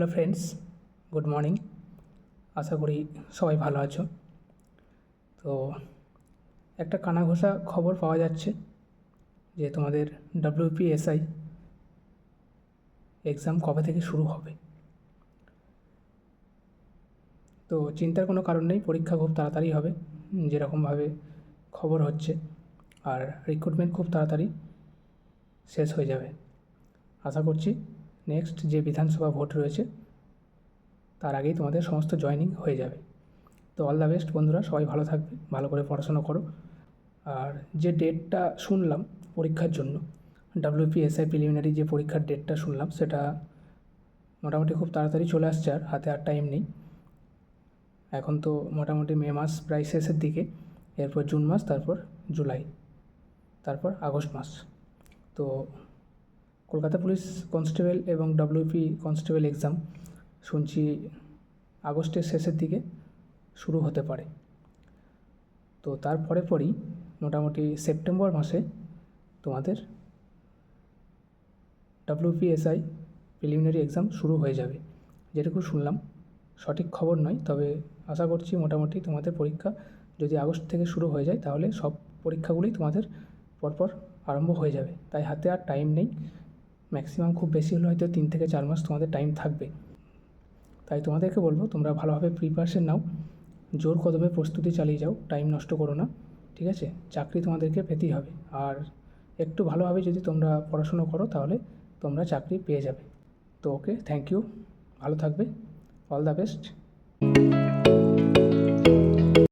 Hello friends, good morning. আশা করি সবাই ভালো আছো। তো একটা কানাঘোষা খবর পাওয়া যাচ্ছে যে তোমাদের WPSI এক্সাম কবে থেকে শুরু হবে। তো চিন্তার কোনো কারণ নেই, পরীক্ষা খুব তাড়াতাড়ি হবে যেরকমভাবে খবর হচ্ছে, আর রিক্রুটমেন্ট খুব তাড়াতাড়ি শেষ হয়ে যাবে। আশা করছি নেক্সট যে বিধানসভা ভোট রয়েছে তার আগেই তোমাদের সমস্ত জয়েনিং হয়ে যাবে। তো অল দ্য বেস্ট বন্ধুরা, সবাই ভালো থাকবে, ভালো করে পড়াশোনা করো। আর যে ডেটটা শুনলাম পরীক্ষার জন্য, WPSI প্রিলিমিনারি যে পরীক্ষার ডেটটা শুনলাম সেটা মোটামুটি খুব তাড়াতাড়ি চলে আসছে, আর হাতে আর টাইম নেই। এখন তো মোটামুটি মে মাস প্রায় শেষের দিকে, এরপর জুন মাস, তারপর জুলাই, তারপর আগস্ট মাস। তো কলকাতা পুলিশ কনস্টেবল এবং WP কনস্টেবল এক্সাম শুনছি আগস্টের শেষের দিকে শুরু হতে পারে। তো তারপরে পরই মোটামুটি সেপ্টেম্বর মাসে তোমাদের WPSI প্রিলিমিনারি এক্সাম শুরু হয়ে যাবে, যেটুকু শুনলাম। সঠিক খবর নয়, তবে আশা করছি মোটামুটি তোমাদের পরীক্ষা যদি আগস্ট থেকে শুরু হয়ে যায় তাহলে সব পরীক্ষাগুলোই তোমাদের পরপর আরম্ভ হয়ে যাবে। তাই হাতে আর টাইম নেই, ম্যাক্সিমাম খুব বেশি হলে হয়তো 3 থেকে 4 মাস তোমাদের টাইম থাকবে। তাই তোমাদেরকে বলবো তোমরা ভালোভাবে প্রিপারেশন নাও, জোর কদমে প্রস্তুতি চালিয়ে যাও, টাইম নষ্ট করো না, ঠিক আছে? চাকরি তোমাদেরকে পেতেই হবে, আর একটু ভালোভাবে যদি তোমরা পড়াশুনো করো তাহলে তোমরা চাকরি পেয়ে যাবে। তো ওকে, থ্যাংক ইউ, ভালো থাকবে, অল দ্য বেস্ট।